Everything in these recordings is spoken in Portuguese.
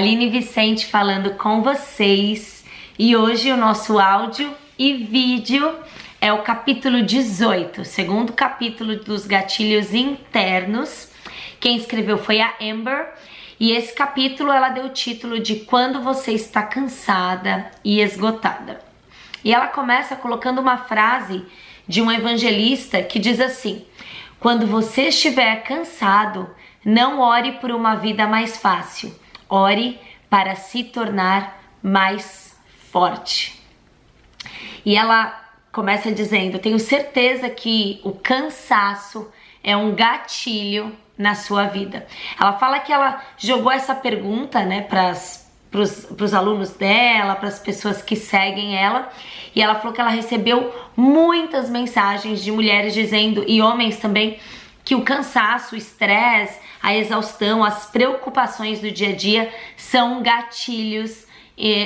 Aline Vicente falando com vocês, e hoje o nosso áudio e vídeo é o capítulo 18, segundo capítulo dos gatilhos internos. Quem escreveu foi a Amber, e esse capítulo ela deu o título de Quando Você Está Cansada e Esgotada. E ela começa colocando uma frase de um evangelista que diz assim: quando você estiver cansado, não ore por uma vida mais fácil, ore para se tornar mais forte. E ela começa dizendo: tenho certeza que o cansaço é um gatilho na sua vida. Ela fala que ela jogou essa pergunta, né, para os alunos dela, para as pessoas que seguem ela, e ela falou que ela recebeu muitas mensagens de mulheres dizendo, e homens também, que o cansaço, o estresse, a exaustão, as preocupações do dia a dia são gatilhos,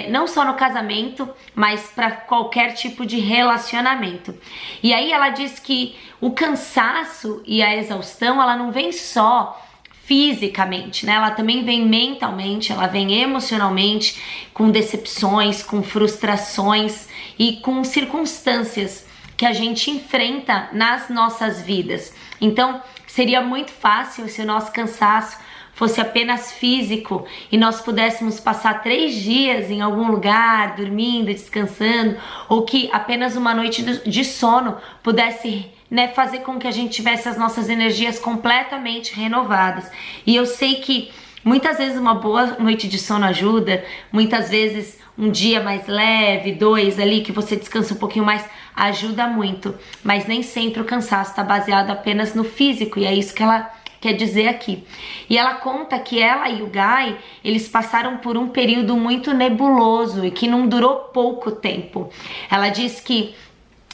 não só no casamento, mas para qualquer tipo de relacionamento. E aí ela diz que o cansaço e a exaustão, ela não vem só fisicamente, né? Ela também vem mentalmente, ela vem emocionalmente, com decepções, com frustrações e com circunstâncias que a gente enfrenta nas nossas vidas. Então, seria muito fácil se o nosso cansaço fosse apenas físico e nós pudéssemos passar 3 dias em algum lugar, dormindo, descansando, ou que apenas uma noite de sono pudesse, né, fazer com que a gente tivesse as nossas energias completamente renovadas. E eu sei que muitas vezes uma boa noite de sono ajuda, muitas vezes um dia mais leve, 2 ali, que você descansa um pouquinho mais, ajuda muito, mas nem sempre o cansaço está baseado apenas no físico, e é isso que ela quer dizer aqui. E ela conta que ela e o Guy, eles passaram por um período muito nebuloso e que não durou pouco tempo. Ela diz que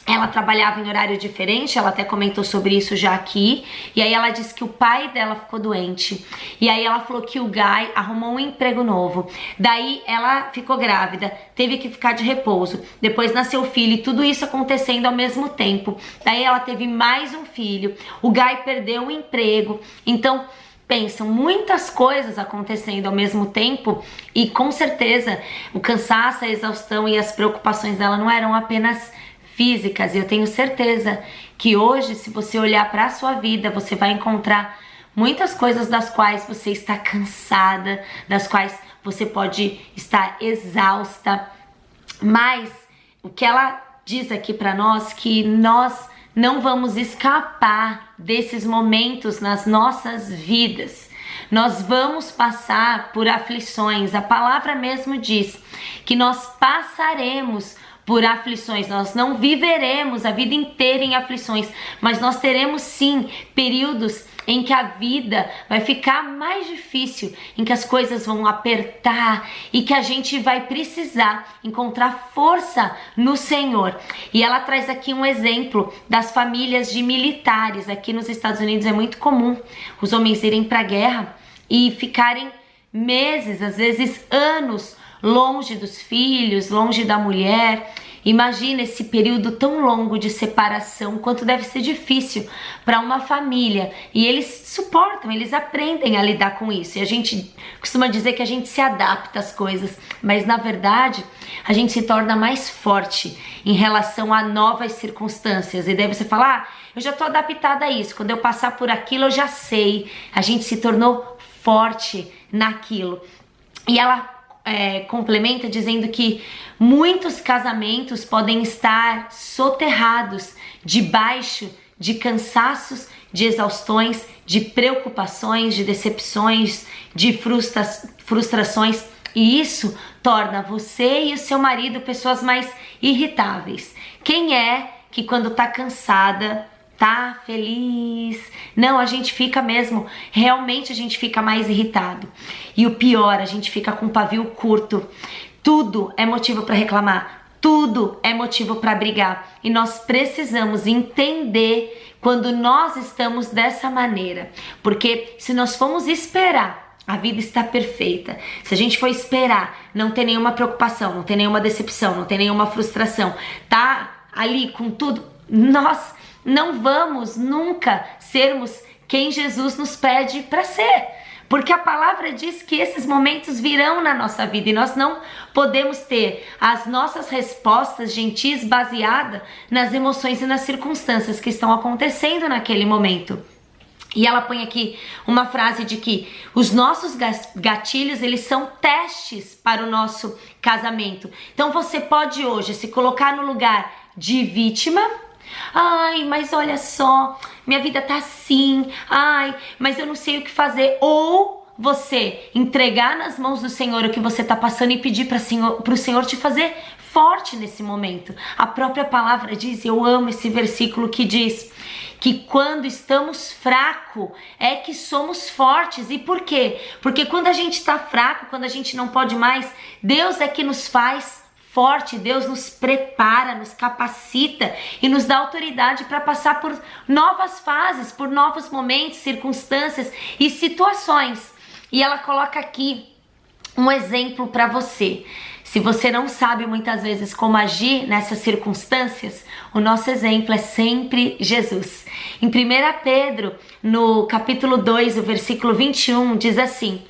ela trabalhava em horário diferente, ela até comentou sobre isso já aqui, e aí ela disse que o pai dela ficou doente, e aí ela falou que o Guy arrumou um emprego novo, daí ela ficou grávida, teve que ficar de repouso, depois nasceu o filho, e tudo isso acontecendo ao mesmo tempo, daí ela teve mais um filho, o Guy perdeu o emprego, então pensam, muitas coisas acontecendo ao mesmo tempo, e com certeza o cansaço, a exaustão e as preocupações dela não eram apenas físicas. Eu tenho certeza que hoje, se você olhar para a sua vida, você vai encontrar muitas coisas das quais você está cansada, das quais você pode estar exausta, mas o que ela diz aqui para nós, que nós não vamos escapar desses momentos nas nossas vidas. Nós vamos passar por aflições. A palavra mesmo diz que nós passaremos por aflições, nós não viveremos a vida inteira em aflições, mas nós teremos sim períodos em que a vida vai ficar mais difícil, em que as coisas vão apertar e que a gente vai precisar encontrar força no Senhor. E ela traz aqui um exemplo das famílias de militares. Aqui nos Estados Unidos é muito comum os homens irem para a guerra e ficarem meses, às vezes anos, longe dos filhos, longe da mulher. Imagina esse período tão longo de separação, quanto deve ser difícil para uma família. E eles suportam, eles aprendem a lidar com isso. E a gente costuma dizer que a gente se adapta às coisas, mas na verdade a gente se torna mais forte em relação a novas circunstâncias. E daí você fala, eu já tô adaptada a isso, quando eu passar por aquilo eu já sei. A gente se tornou forte naquilo. E ela complementa dizendo que muitos casamentos podem estar soterrados debaixo de cansaços, de exaustões, de preocupações, de decepções, de frustrações, e isso torna você e o seu marido pessoas mais irritáveis. Quem é que quando tá cansada tá feliz? Não, a gente fica mesmo, realmente a gente fica mais irritado. E o pior, a gente fica com um pavio curto. Tudo é motivo para reclamar, tudo é motivo para brigar. E nós precisamos entender quando nós estamos dessa maneira. Porque se nós formos esperar a vida está perfeita, se a gente for esperar não ter nenhuma preocupação, não ter nenhuma decepção, não ter nenhuma frustração, tá ali com tudo, nós não vamos nunca sermos quem Jesus nos pede para ser. Porque a palavra diz que esses momentos virão na nossa vida e nós não podemos ter as nossas respostas gentis baseadas nas emoções e nas circunstâncias que estão acontecendo naquele momento. E ela põe aqui uma frase de que os nossos gatilhos, eles são testes para o nosso casamento. Então você pode hoje se colocar no lugar de vítima. Ai, mas olha só, minha vida tá assim. Ai, mas eu não sei o que fazer. Ou você entregar nas mãos do Senhor o que você tá passando e pedir para o Senhor te fazer forte nesse momento. A própria palavra diz, eu amo esse versículo que diz que quando estamos fracos é que somos fortes. E por quê? Porque quando a gente está fraco, quando a gente não pode mais, Deus é que nos faz forte, Deus nos prepara, nos capacita e nos dá autoridade para passar por novas fases, por novos momentos, circunstâncias e situações. E ela coloca aqui um exemplo para você. Se você não sabe muitas vezes como agir nessas circunstâncias, o nosso exemplo é sempre Jesus. Em 1 Pedro, no capítulo 2, o versículo 21, diz assim: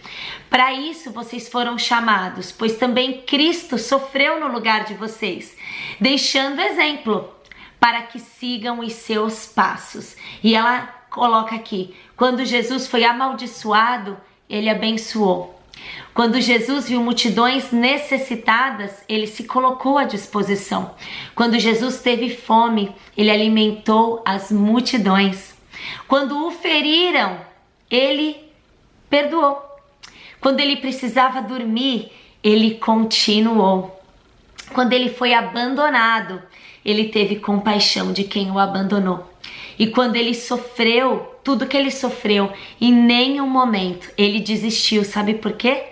para isso vocês foram chamados, pois também Cristo sofreu no lugar de vocês, deixando exemplo para que sigam os seus passos. E ela coloca aqui, quando Jesus foi amaldiçoado, ele abençoou. Quando Jesus viu multidões necessitadas, ele se colocou à disposição. Quando Jesus teve fome, ele alimentou as multidões. Quando o feriram, ele perdoou. Quando ele precisava dormir, ele continuou. Quando ele foi abandonado, ele teve compaixão de quem o abandonou. E quando ele sofreu, tudo que ele sofreu, em nenhum momento ele desistiu. Sabe por quê?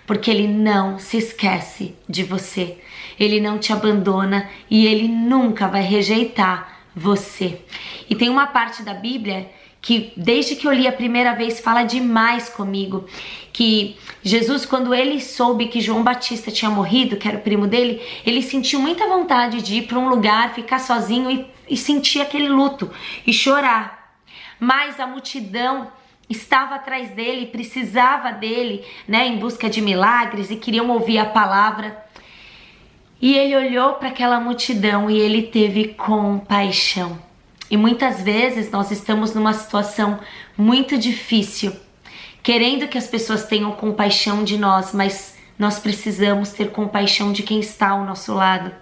Porque ele não se esquece de você. Ele não te abandona e ele nunca vai rejeitar você. E tem uma parte da Bíblia que desde que eu li a primeira vez fala demais comigo, que Jesus, quando ele soube que João Batista tinha morrido, que era o primo dele, ele sentiu muita vontade de ir para um lugar, ficar sozinho e sentir aquele luto e chorar. Mas a multidão estava atrás dele, precisava dele, né, em busca de milagres e queriam ouvir a palavra. E ele olhou para aquela multidão e ele teve compaixão. E muitas vezes nós estamos numa situação muito difícil, querendo que as pessoas tenham compaixão de nós, mas nós precisamos ter compaixão de quem está ao nosso lado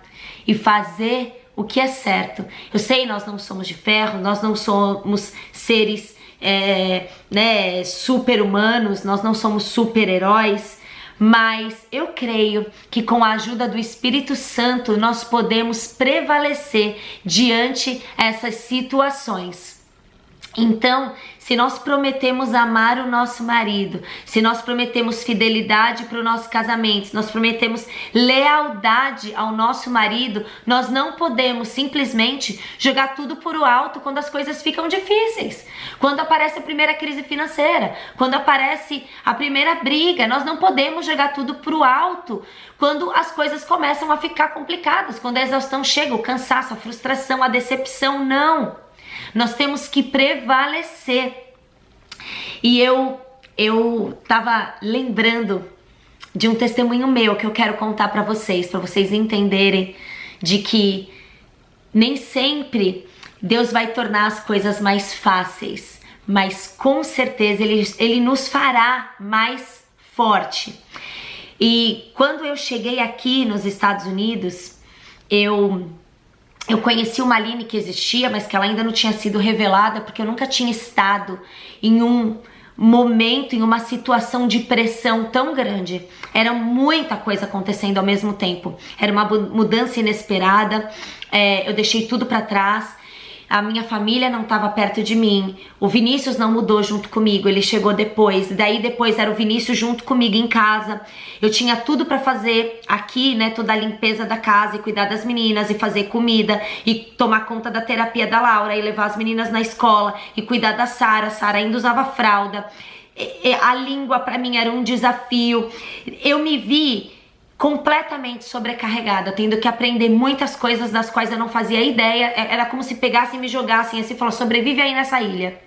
e fazer o que é certo. Eu sei, nós não somos de ferro, nós não somos seres super-humanos, nós não somos super-heróis, mas eu creio que com a ajuda do Espírito Santo nós podemos prevalecer diante essas situações. Então, se nós prometemos amar o nosso marido, se nós prometemos fidelidade para o nosso casamento, se nós prometemos lealdade ao nosso marido, nós não podemos simplesmente jogar tudo por o alto quando as coisas ficam difíceis. Quando aparece a primeira crise financeira, quando aparece a primeira briga, nós não podemos jogar tudo por o alto quando as coisas começam a ficar complicadas, quando a exaustão chega, o cansaço, a frustração, a decepção, não. Nós temos que prevalecer. E eu tava lembrando de um testemunho meu que eu quero contar para vocês entenderem de que nem sempre Deus vai tornar as coisas mais fáceis, mas com certeza ele nos fará mais forte. E quando eu cheguei aqui nos Estados Unidos, eu conheci uma Aline que existia, mas que ela ainda não tinha sido revelada, porque eu nunca tinha estado em um momento, em uma situação de pressão tão grande. Era muita coisa acontecendo ao mesmo tempo. Era uma mudança inesperada, eu deixei tudo pra trás. A minha família não estava perto de mim. O Vinícius não mudou junto comigo, ele chegou depois. Daí depois era o Vinícius junto comigo em casa. Eu tinha tudo para fazer aqui, né, toda a limpeza da casa e cuidar das meninas e fazer comida e tomar conta da terapia da Laura e levar as meninas na escola e cuidar da Sara. Sara ainda usava fralda. A língua para mim era um desafio. Eu me vi completamente sobrecarregada, tendo que aprender muitas coisas das quais eu não fazia ideia. Era como se pegassem e me jogassem assim, falou, sobrevive aí nessa ilha.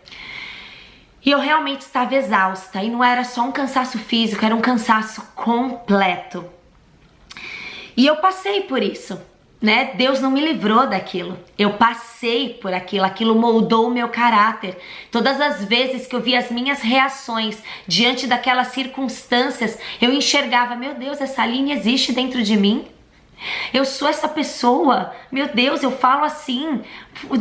E eu realmente estava exausta, e não era só um cansaço físico, era um cansaço completo. E eu passei por isso, né? Deus não me livrou daquilo. Eu passei por aquilo, aquilo moldou o meu caráter. Todas as vezes que eu vi as minhas reações diante daquelas circunstâncias, eu enxergava, meu Deus, essa Aline existe dentro de mim? Eu sou essa pessoa, meu Deus, eu falo assim.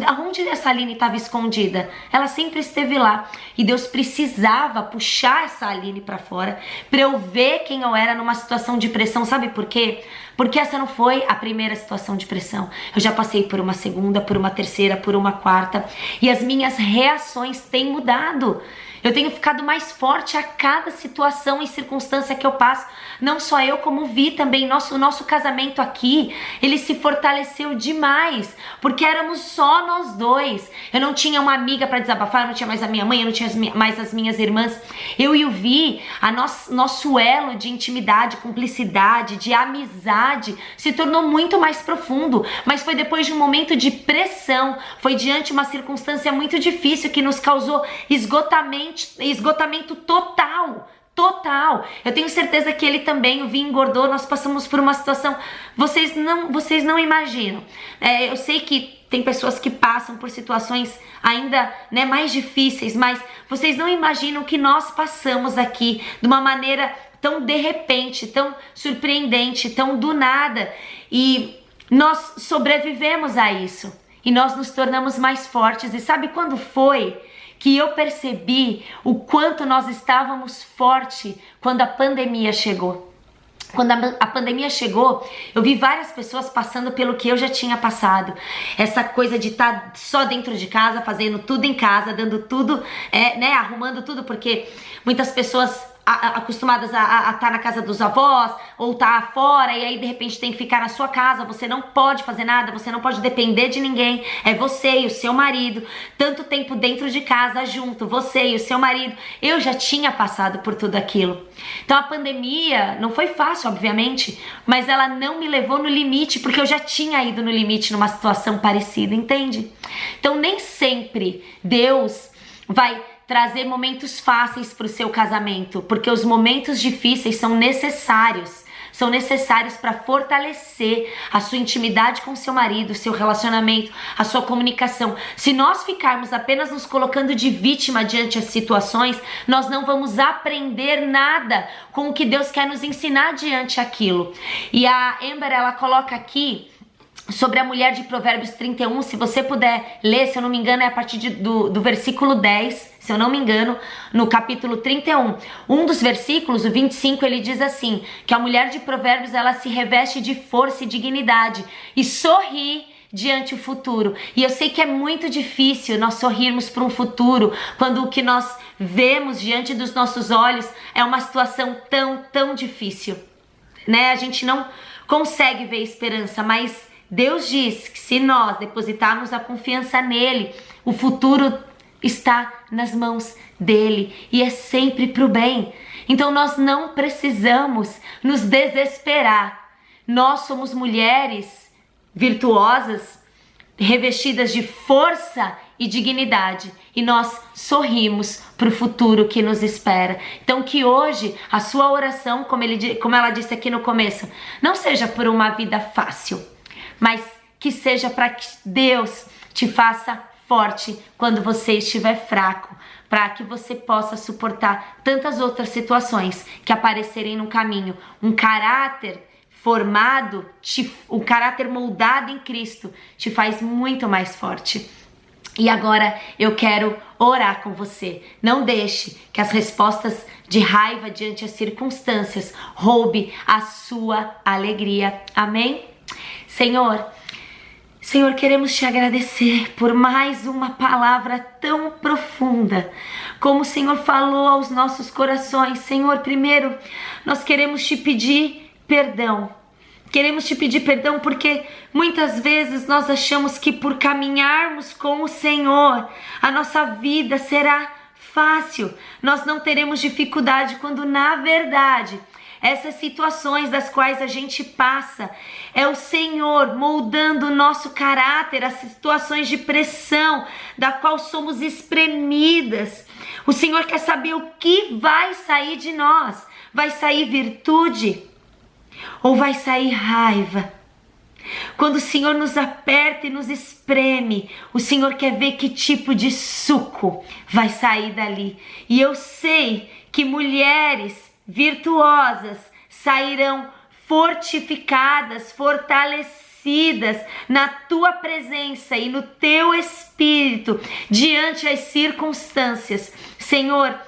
Aonde essa Aline estava escondida? Ela sempre esteve lá. E Deus precisava puxar essa Aline para fora para eu ver quem eu era numa situação de pressão. Sabe por quê? Porque essa não foi a primeira situação de pressão. Eu já passei por uma segunda, por uma terceira, por uma quarta. E as minhas reações têm mudado. Eu tenho ficado mais forte a cada situação e circunstância que eu passo. Não só eu, como vi também. O nosso casamento aqui, ele se fortaleceu demais. Porque éramos só nós dois. Eu não tinha uma amiga para desabafar, eu não tinha mais a minha mãe, eu não tinha mais as minhas irmãs. Eu e o Vi, nosso elo de intimidade, cumplicidade, de amizade, se tornou muito mais profundo. Mas foi depois de um momento de pressão. Foi diante de uma circunstância muito difícil que nos causou esgotamento total. Eu tenho certeza que ele também, o Vi, engordou. Nós passamos por uma situação, vocês não imaginam. Eu sei que tem pessoas que passam por situações ainda, né, mais difíceis, mas vocês não imaginam que nós passamos aqui de uma maneira tão de repente, tão surpreendente, tão do nada, e nós sobrevivemos a isso e nós nos tornamos mais fortes. E sabe quando foi que eu percebi o quanto nós estávamos fortes? Quando a pandemia chegou. Quando a pandemia chegou, eu vi várias pessoas passando pelo que eu já tinha passado. Essa coisa de estar só dentro de casa, fazendo tudo em casa, dando tudo, né, arrumando tudo, porque muitas pessoas acostumadas a estar na casa dos avós ou estar fora, e aí de repente tem que ficar na sua casa, você não pode fazer nada, você não pode depender de ninguém, é você e o seu marido, tanto tempo dentro de casa junto, você e o seu marido. Eu já tinha passado por tudo aquilo. Então a pandemia não foi fácil, obviamente, mas ela não me levou no limite, porque eu já tinha ido no limite numa situação parecida, entende? Então nem sempre Deus vai trazer momentos fáceis para o seu casamento, porque os momentos difíceis são necessários para fortalecer a sua intimidade com o seu marido, o seu relacionamento, a sua comunicação. Se nós ficarmos apenas nos colocando de vítima diante das situações, nós não vamos aprender nada com o que Deus quer nos ensinar diante aquilo. E a Amber, ela coloca aqui sobre a mulher de Provérbios 31, se você puder ler, se eu não me engano é a partir do versículo 10, se eu não me engano, no capítulo 31. Um dos versículos, o 25, ele diz assim, que a mulher de Provérbios, ela se reveste de força e dignidade e sorri diante o futuro. E eu sei que é muito difícil nós sorrirmos para um futuro quando o que nós vemos diante dos nossos olhos é uma situação tão difícil, né? A gente não consegue ver esperança, mas Deus diz que se nós depositarmos a confiança nele, o futuro está nas mãos dele e é sempre para o bem. Então nós não precisamos nos desesperar. Nós somos mulheres virtuosas, revestidas de força e dignidade, e nós sorrimos para o futuro que nos espera. Então que hoje a sua oração, como ela disse aqui no começo, não seja por uma vida fácil, mas que seja para que Deus te faça forte quando você estiver fraco, para que você possa suportar tantas outras situações que aparecerem no caminho. Um caráter formado, um caráter moldado em Cristo te faz muito mais forte. E agora eu quero orar com você. Não deixe que as respostas de raiva diante das circunstâncias roube a sua alegria. Amém? Senhor, queremos te agradecer por mais uma palavra tão profunda, como o Senhor falou aos nossos corações. Senhor, primeiro, nós queremos te pedir perdão. Queremos te pedir perdão porque muitas vezes nós achamos que por caminharmos com o Senhor, a nossa vida será fácil. Nós não teremos dificuldade, quando na verdade essas situações das quais a gente passa é o Senhor moldando o nosso caráter, as situações de pressão da qual somos espremidas. O Senhor quer saber o que vai sair de nós. Vai sair virtude ou vai sair raiva? Quando o Senhor nos aperta e nos espreme, o Senhor quer ver que tipo de suco vai sair dali. E eu sei que mulheres virtuosas sairão fortificadas, fortalecidas na tua presença e no teu espírito diante das circunstâncias. Senhor,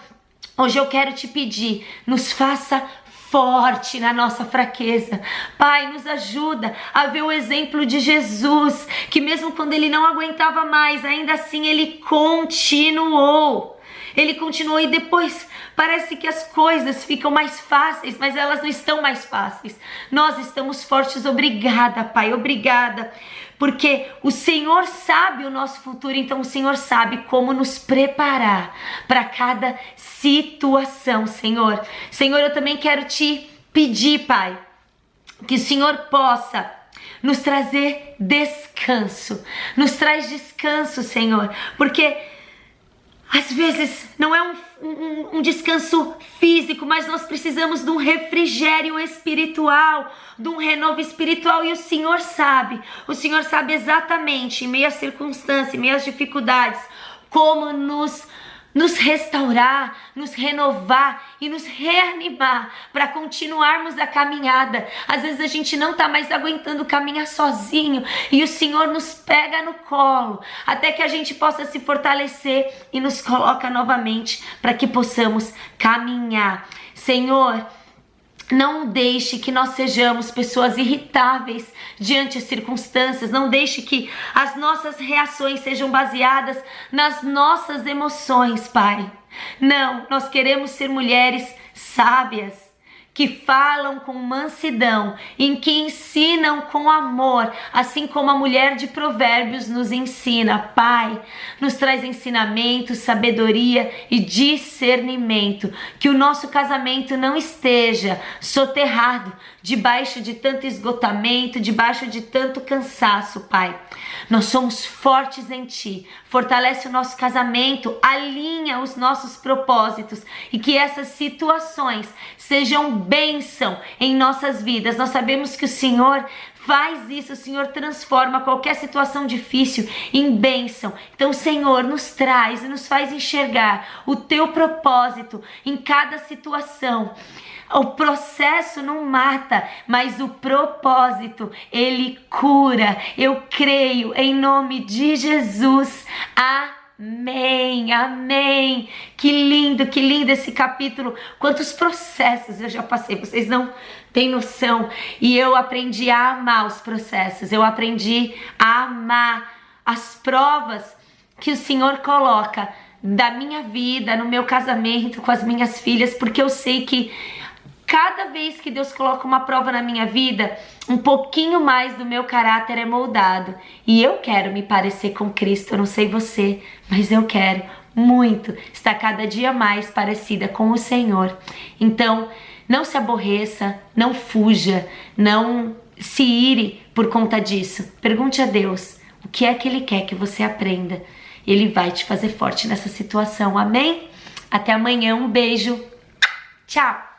hoje eu quero te pedir, nos faça forte na nossa fraqueza. Pai, nos ajuda a ver o exemplo de Jesus, que mesmo quando ele não aguentava mais, ainda assim ele continuou. Ele continuou e depois parece que as coisas ficam mais fáceis, mas elas não estão mais fáceis. Nós estamos fortes. Obrigada, Pai, obrigada. Porque o Senhor sabe o nosso futuro, então o Senhor sabe como nos preparar para cada situação, Senhor. Senhor, eu também quero te pedir, Pai, que o Senhor possa nos trazer descanso. Nos traz descanso, Senhor, porque às vezes não é um descanso físico, mas nós precisamos de um refrigério espiritual, de um renovo espiritual, e o Senhor sabe exatamente, em meio às circunstâncias, em meio às dificuldades, como nos restaurar, nos renovar e nos reanimar para continuarmos a caminhada. Às vezes a gente não está mais aguentando caminhar sozinho e o Senhor nos pega no colo até que a gente possa se fortalecer e nos coloca novamente para que possamos caminhar. Senhor, não deixe que nós sejamos pessoas irritáveis diante das circunstâncias. Não deixe que as nossas reações sejam baseadas nas nossas emoções, Pai. Não, nós queremos ser mulheres sábias, que falam com mansidão, em que ensinam com amor, assim como a mulher de Provérbios nos ensina. Pai, nos traz ensinamento, sabedoria e discernimento, que o nosso casamento não esteja soterrado debaixo de tanto esgotamento, debaixo de tanto cansaço, Pai. Nós somos fortes em Ti, fortalece o nosso casamento, alinha os nossos propósitos e que essas situações sejam bênção em nossas vidas. Nós sabemos que o Senhor faz isso, o Senhor transforma qualquer situação difícil em bênção. Então, Senhor, nos traz e nos faz enxergar o Teu propósito em cada situação. O processo não mata, mas o propósito, ele cura. Eu creio em nome de Jesus. Amém, amém. Que lindo esse capítulo. Quantos processos eu já passei, vocês não têm noção. E eu aprendi a amar os processos, eu aprendi a amar as provas que o Senhor coloca da minha vida, no meu casamento, com as minhas filhas, porque eu sei que cada vez que Deus coloca uma prova na minha vida, um pouquinho mais do meu caráter é moldado. E eu quero me parecer com Cristo, eu não sei você, mas eu quero muito estar cada dia mais parecida com o Senhor. Então, não se aborreça, não fuja, não se ire por conta disso. Pergunte a Deus o que é que Ele quer que você aprenda. Ele vai te fazer forte nessa situação, amém? Até amanhã, um beijo, tchau!